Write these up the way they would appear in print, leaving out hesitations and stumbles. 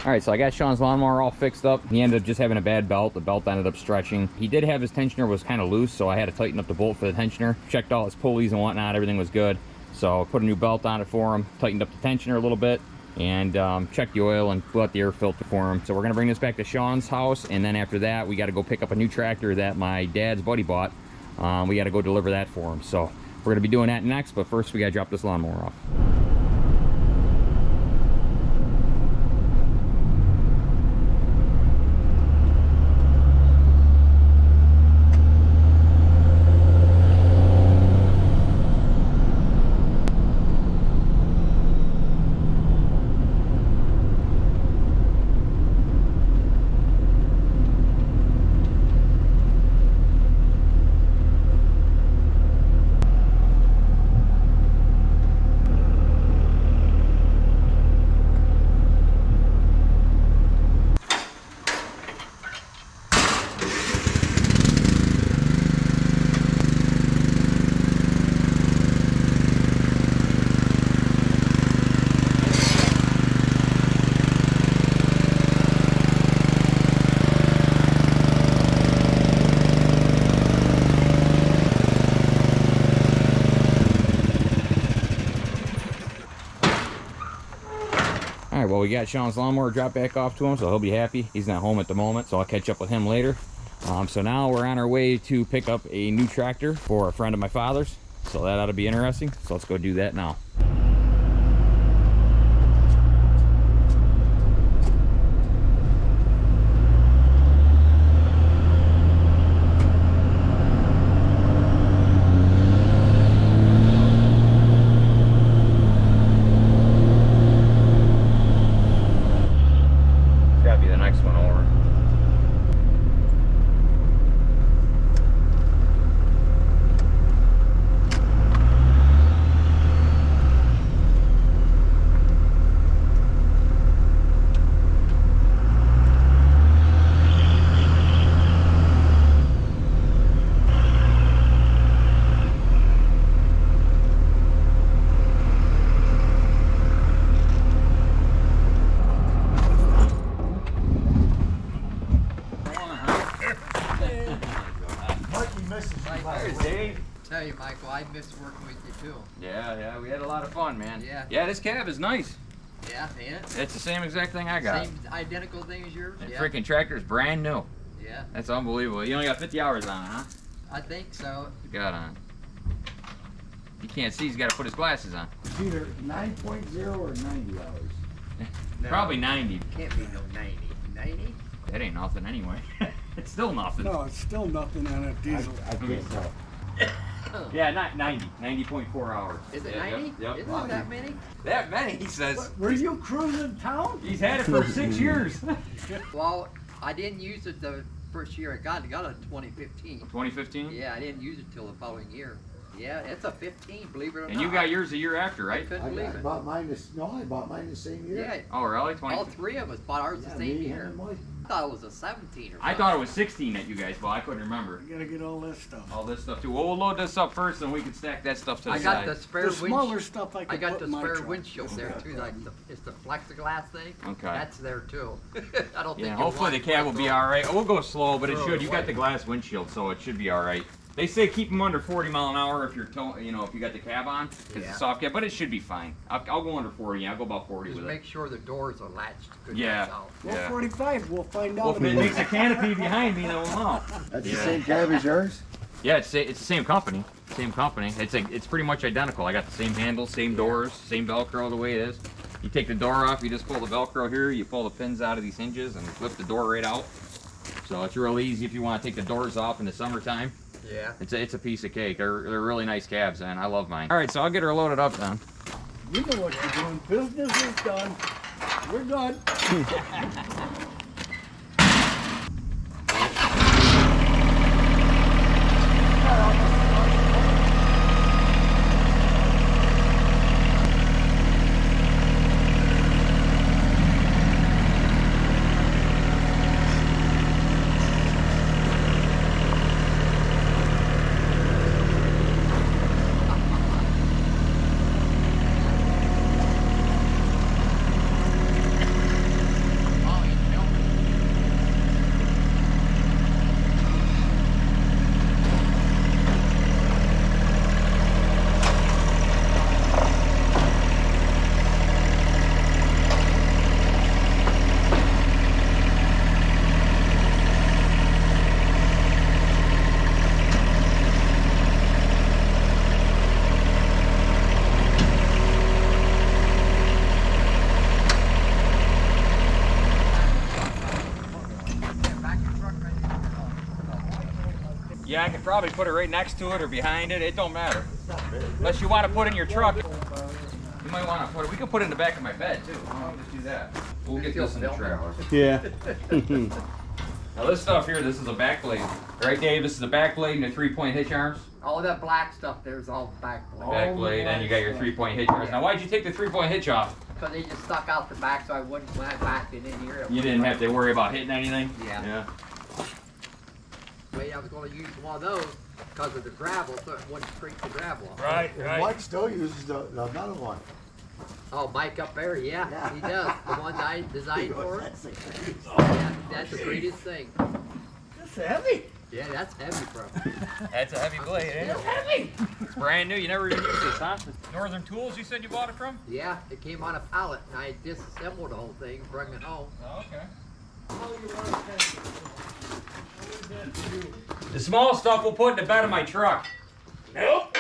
All right, so I got Sean's lawnmower all fixed up. He ended up just having a bad belt. The belt ended up stretching. He did have his tensioner was kind of loose, so I had to tighten up the bolt for the tensioner. Checked all his pulleys and whatnot. Everything was good. So I put a new belt on it for him, tightened up the tensioner a little bit, and checked the oil and blew out the air filter for him. So we're going to bring this back to Sean's house, and then after that, we got to go pick up a new tractor that my dad's buddy bought. We got to go deliver that for him. So we're going to be doing that next, but first we got to drop this lawnmower off. Alright, well, we got Sean's lawnmower dropped back off to him, so he'll be happy. He's not home at the moment, so I'll catch up with him later. So now we're on our way to pick up a new tractor for a friend of my father's, so that ought to be interesting. So let's go do that now. Tell you, Michael, I miss working with you too. Yeah, we had a lot of fun, man. Yeah, this cab is nice. Yeah, ain't it? It's the same exact thing I got. Same identical thing as yours? And yeah. freaking tractor's brand new. Yeah. That's unbelievable. You only got 50 hours on it, huh? I think so. You got on. You can't see, he's got to put his glasses on. It's either 9.0 or 90 hours. No, Probably 90. Can't be no 90. 90? That ain't nothing anyway. It's still nothing. No, it's still nothing on a diesel. I guess so. Yeah, not 90. 90.4 hours. Is it Yeah, 90? Yep. Isn't it that many? That many, he says. Were you cruising town? He's had it for 6 years. Well, I didn't use it the first year I got it. I got it in 2015. 2015? Yeah, I didn't use it till the following year. Yeah, it's a 15, believe it or not. And you got yours a year after, I right? couldn't believe it. bought mine I bought mine the same year. Yeah, Oh, really? 20? all three of us bought ours the same me, year. him, and Mike. I thought it was a 17 or something. I thought it was 16 that you guys bought. I couldn't remember. You gotta get all this stuff. All this stuff too. Well, we'll load this up first, and we can stack that stuff to the I side. got the spare The smaller windshield. stuff I I could got put the in my spare truck. windshield there too. Like it's the plexiglass thing. Okay. That's there too. I don't think. Yeah, you'll hopefully the want cab will be all right. We'll go slow, but it Throw should. it You got away. the glass windshield, so it should be all right. They say keep them under 40 mile an hour if you're, if you got the cab on, because Yeah. it's soft cab. But it should be fine. I'll go under 40. I'll go about 40 Just with make it. sure the doors are latched. Good Yeah. latch out. Well, Yeah. 45, we'll find out. Well, if it makes a canopy behind me, then we'll know. That's Yeah. the same cab as yours? Yeah, it's the same company. Same company. It's pretty much identical. I got the same handles, same doors, same Velcro the way it is. You take the door off, you just pull the Velcro here, you pull the pins out of these hinges and flip the door right out. So it's real easy if you want to take the doors off in the summertime. Yeah. It's a piece of cake. They're really nice cabs, and I love mine. All right, so I'll get her loaded up then. You know what you're doing. Business is done. We're done. probably put it right next to it or behind it. It don't matter. Unless you want to put it in your truck. You might want to put it. We could put it in the back of my bed too. I'll just do that. We'll get this in the trailer. Yeah. Now this stuff here, this is a back blade. Right, Dave? This is a back blade and a 3-point hitch arms. All that black stuff there's all back blade. Back blade, and you got your 3-point hitch arms. Now why'd you take the 3-point hitch off? Because they just stuck out the back so I wouldn't, when I backed it in here. You didn't have to worry about hitting anything? Yeah. Wait, I was going to use one of those because of the gravel so it wouldn't creak the gravel up. Right. Mike still uses the another one. Oh, Mike up there, yeah, he does. The ones I designed for him. Yeah, that's the greatest thing. That's heavy. Yeah, that's heavy, bro. That's a heavy blade, ain't it? It's heavy. It's brand new. You never even used this, huh? Northern Tools, you said you bought it from? Yeah, it came on a pallet and I disassembled the whole thing, brought it home. Oh, okay. The small stuff we'll put in the bed of my truck. Nope.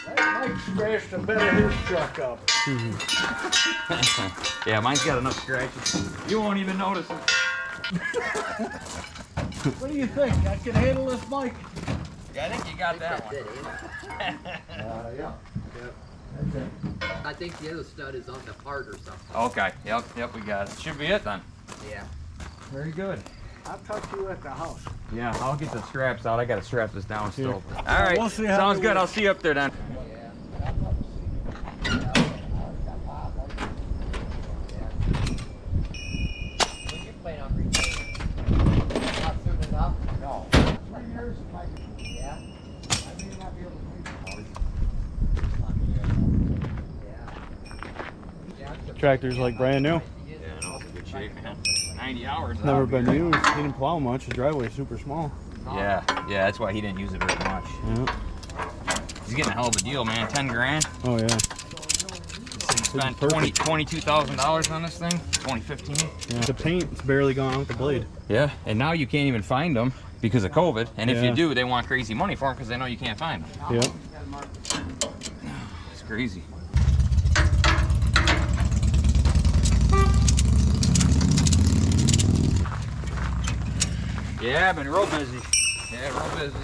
That Mike scratched the bed of his truck up. Yeah, mine's got enough scratches. You won't even notice it. What do you think? I can handle this, Mike? Yeah, I think you got that That's one. it, ain't it? Yeah. Yep. That's it. I think the other stud is on the part or something. Okay, yep, we got it. Should be it then. Yeah. Very good. I'll talk to you at the house. Yeah, I'll get the straps out. I gotta strap this down still. Yeah. All right, We'll see how sounds it good. works. I'll see you up there then. When you plan on retaining? Not soon enough? No. 3 years if I can. Yeah. I may not be able to make it. Yeah. Tractor's like brand new. Yeah, no, it's in good shape, man. 90 hours. Never been used. He didn't plow much. His driveway's super small. Yeah, that's why he didn't use it very much. Yeah. He's getting a hell of a deal, man. 10 grand. Oh yeah. He spent $22,000 on this thing. 2015. Yeah. The paint's barely gone out the blade. Yeah, and now you can't even find them because of COVID. And if you Yeah. do, they want crazy money for them because they know you can't find them. Yep. It's crazy. Yeah, I've been real busy. Yeah, real busy.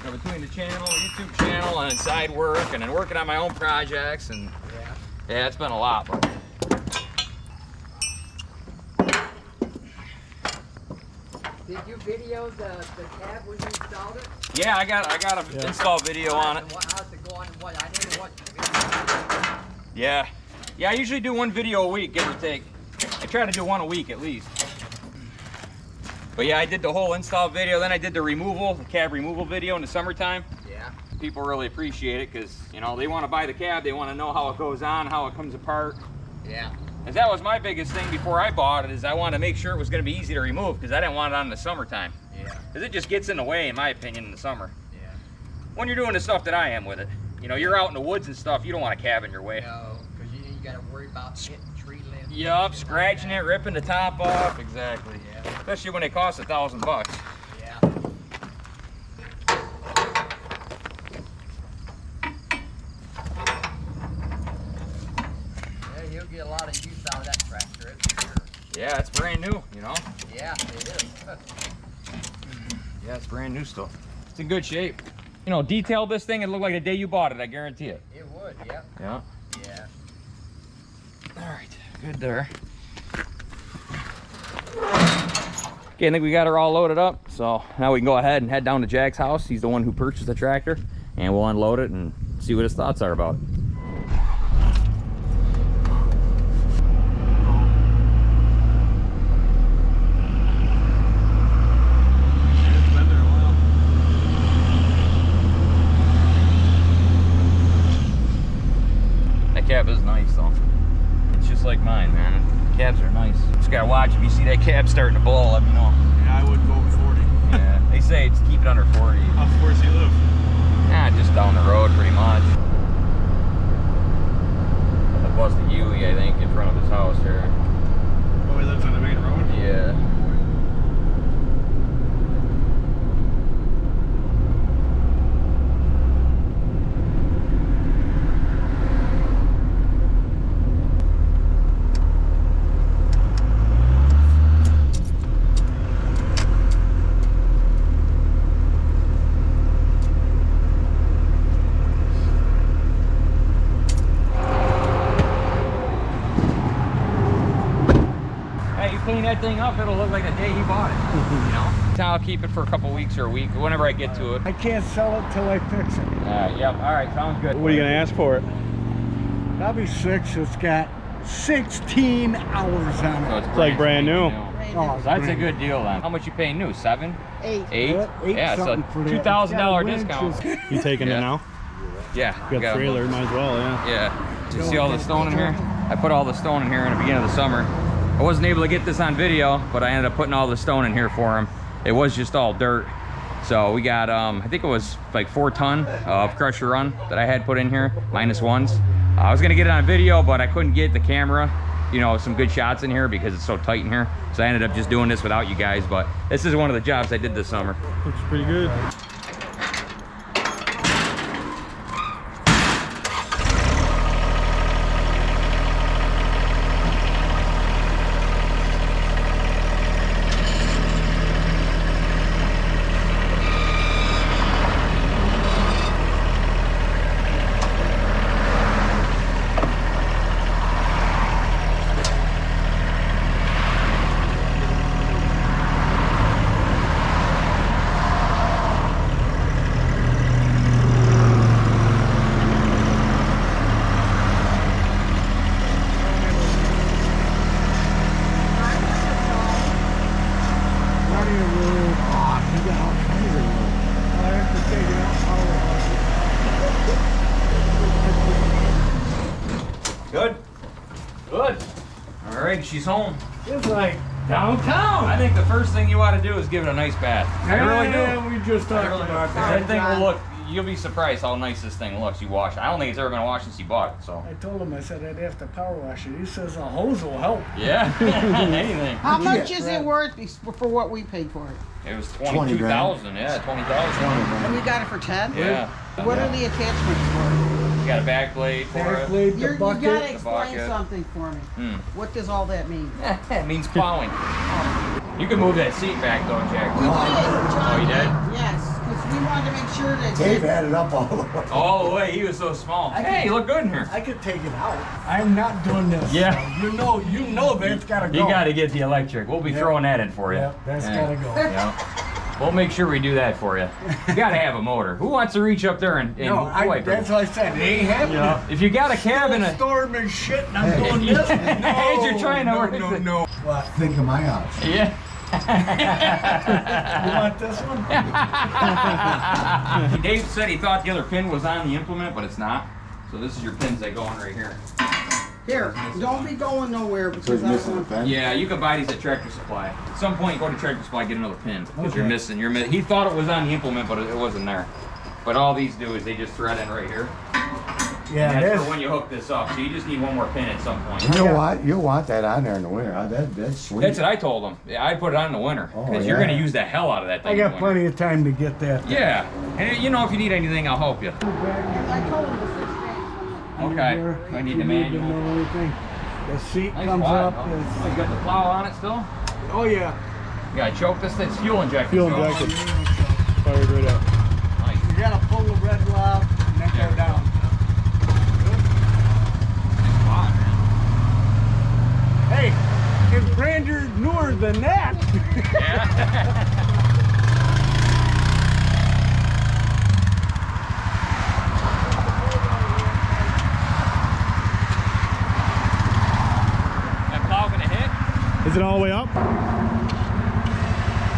You know, between the channel, YouTube channel, and side work, and then working on my own projects, and yeah, it's been a lot. But Did you video the cab when you installed it? yeah, I got an install video on it. And how's it going and what? I didn't watch the video. Yeah, I usually do one video a week, give or take. I try to do one a week at least. But yeah, I did the whole install video, then I did the cab removal video in the summertime. Yeah. People really appreciate it because, you know, they want to buy the cab, they want to know how it goes on, how it comes apart. Yeah. And that was my biggest thing before I bought it, is I wanted to make sure it was going to be easy to remove because I didn't want it on in the summertime. Yeah. Because it just gets in the way, in my opinion, in the summer. Yeah. When you're doing the stuff that I am with it. You know, you're out in the woods and stuff, you don't want a cab in your way. No, because you got to worry about hitting tree limbs. Yup, scratching it, ripping the top off. Exactly. Yeah. Especially when they cost $1,000. Yeah. Yeah, you'll get a lot of use out of that tractor, it's for sure. Yeah, it's brand new, you know? Yeah, it is. Yeah, it's brand new stuff. It's in good shape. You know, detail this thing, it looked like the day you bought it, I guarantee it. It would, yeah. Yeah. Yeah. All right, good there. Okay, I think we got her all loaded up. So now we can go ahead and head down to Jack's house. He's the one who purchased the tractor, and we'll unload it and see what his thoughts are about it. That cab is nice though. It's just like mine, man. Cabs are nice. Just gotta watch, if you see that cab starting to blow, let me know. Yeah, I wouldn't go over 40. Yeah, they say it's keep it under 40. How far does he live? Yeah, just down the road pretty much. I busted Yui, I think, in front of his house here. Oh, he lives on the main road? Yeah. that thing up, it'll look like the day he bought it. You know? I'll keep it for a couple weeks or a week, whenever I get to it. I can't sell it till I fix it. Yep. All right, sounds good. What are you gonna ask for it? Probably 6. It's got 16 hours on it. So It's like brand new. Oh, So that's a good deal then. How much you paying new? 7? 8. 8? Eight Yeah, so something for that. $2,000 It's discount. got You taking Yeah. it now? Yeah. You got trailer, might as well, yeah. Yeah. You see all the stone in here? I put all the stone in here in the beginning of the summer. I wasn't able to get this on video, but I ended up putting all the stone in here for him. It was just all dirt. So we got, I think it was like 4 ton of crusher run that I had put in here, -1s. I was gonna get it on video, but I couldn't get the camera, you know, some good shots in here because it's so tight in here. So I ended up just doing this without you guys, but this is one of the jobs I did this summer. Looks pretty good. plenty of room. Oh, you got all kinds of room. I have to take it out. Good? Good. All right, she's home. It's like downtown. I think the first thing you ought to do is give it a nice bath. I really do. Yeah, we just I talked really do. about that. That thing will look, you'll be surprised how nice this thing looks. You wash it. I don't think it's ever been washed since you bought it, so. I told him, I said I'd have to power wash it. He says a hose will help. Yeah, anything. How much is right. it worth for what we paid for it? It was 20 22,000, yeah, 20,000. And we got it for 10? Yeah. What are the attachments for? You got a back blade for Back it. blade, You the gotta bucket. explain bucket. something for me. What does all that mean? It means plowing. You can move that seat back though, Jack. We did, John Oh, you did? Yes, because we wanted to make sure that Dave had it up all the way. All the way, he was so small. Hey, you look good in here. I could take it out. I'm not doing this. Yeah. You know that's gotta go. You got to get the electric. We'll be Yep. throwing that in for you. Yep, that's Yeah. gotta go. Yeah. We'll make sure we do that for you. You got to have a motor. Who wants to reach up there and No, wipe that's it? what I said. It ain't happening. Yeah. If you got a cabin, Storm and shit, and I'm doing this. No, As you're trying to no, work no, it. no. What? Think of my option. yeah. You want this one? Dave said he thought the other pin was on the implement, but it's not. So this is your pins that go in right here. Here, don't be going nowhere So because he's missing a pen? Yeah, you can buy these at Tractor Supply. At some point, go to Tractor Supply, get another pin because Okay. you're missing. He thought it was on the implement, but it wasn't there. But all these do is they just thread in right here. Yeah, And that's that's for when you hook this up. So you just need one more pin at some point. You know what? You'll want that on there in the winter. That's sweet. That's what I told him. Yeah, I put it on in the winter Oh, because you're yeah. going to use the hell out of that thing. I in got the winter. plenty of time to get that. Yeah, and you know if you need anything, I'll help you. I told him to fix Okay, I need the manual. Anything. The seat Nice comes quad, up. huh? Oh, you got the plow on it still? Oh yeah. You got to choke this thing. It's fuel injected. Fuel so- injected. Fired right up. Nice. You gotta pull the red lock and then Yeah. go down. Nice quad, man. Hey, it's grander newer than that. Yeah. That plow gonna hit? Is it all the way up?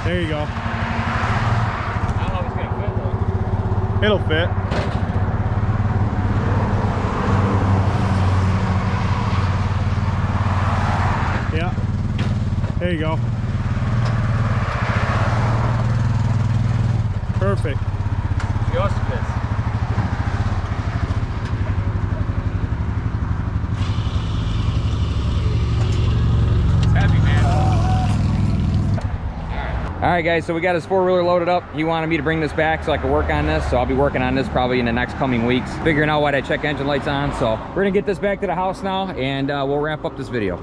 There you go. I don't know if it's gonna fit though. It'll fit. Yeah. There you go. Perfect. Just fits. It's heavy, man. All right, guys, so we got his four-wheeler loaded up. He wanted me to bring this back so I could work on this, so I'll be working on this probably in the next coming weeks, figuring out why that check engine light's on. So we're gonna get this back to the house now, and we'll wrap up this video.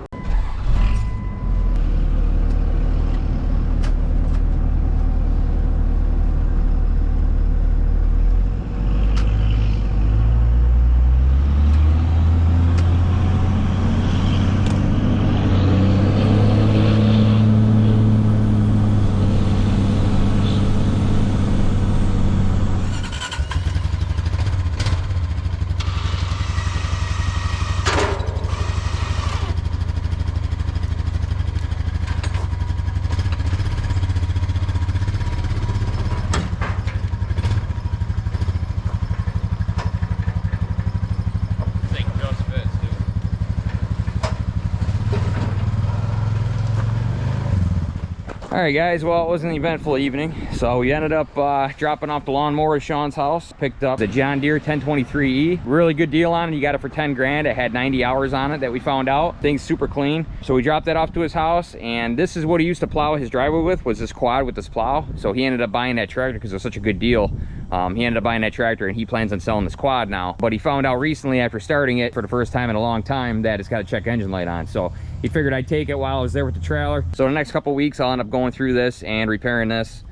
All right, guys, well, it was an eventful evening. So we ended up dropping off the lawnmower at Sean's house. Picked up the John Deere 1023E. Really good deal on it. You got it for 10 grand. It had 90 hours on it that we found out. Thing's super clean. So we dropped that off to his house, and this is what he used to plow his driveway with, was this quad with this plow. So he ended up buying that tractor because it was such a good deal. He ended up buying that tractor, and he plans on selling this quad now. But he found out recently after starting it for the first time in a long time that it's got a check engine light on. So he figured I'd take it while I was there with the trailer. So the next couple weeks I'll end up going through this and repairing this,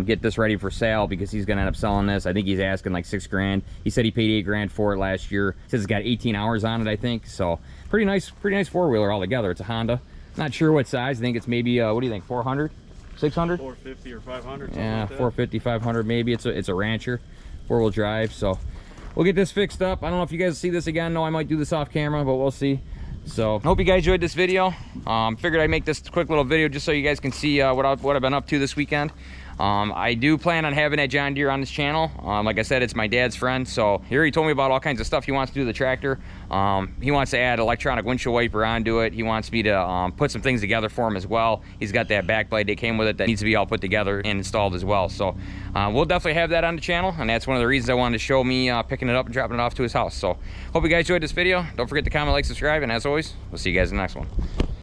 get this ready for sale, because he's gonna end up selling this. I think he's asking like 6 grand. He said he paid 8 grand for it last year. He says it's got 18 hours on it, I think. So pretty nice four-wheeler altogether. It's a Honda. Not sure what size. I think it's maybe what do you think, 400, 600, 450 or 500, yeah, like that. 450, 500 maybe. It's a Rancher, 4-wheel drive. So we'll get this fixed up. I don't know if you guys see this again. No, I might do this off camera, but we'll see. So hope you guys enjoyed this video. Figured I'd make this quick little video just so you guys can see what I've been up to this weekend. I do plan on having that John Deere on this channel. Like I said, it's my dad's friend, so he already told me about all kinds of stuff he wants to do to the tractor. He wants to add electronic windshield wiper onto it. He wants me to put some things together for him as well. He's got that backblade that came with it that needs to be all put together and installed as well. So we'll definitely have that on the channel, and that's one of the reasons I wanted to show me picking it up and dropping it off to his house. So hope you guys enjoyed this video. Don't forget to comment, like, subscribe, and as always, we'll see you guys in the next one.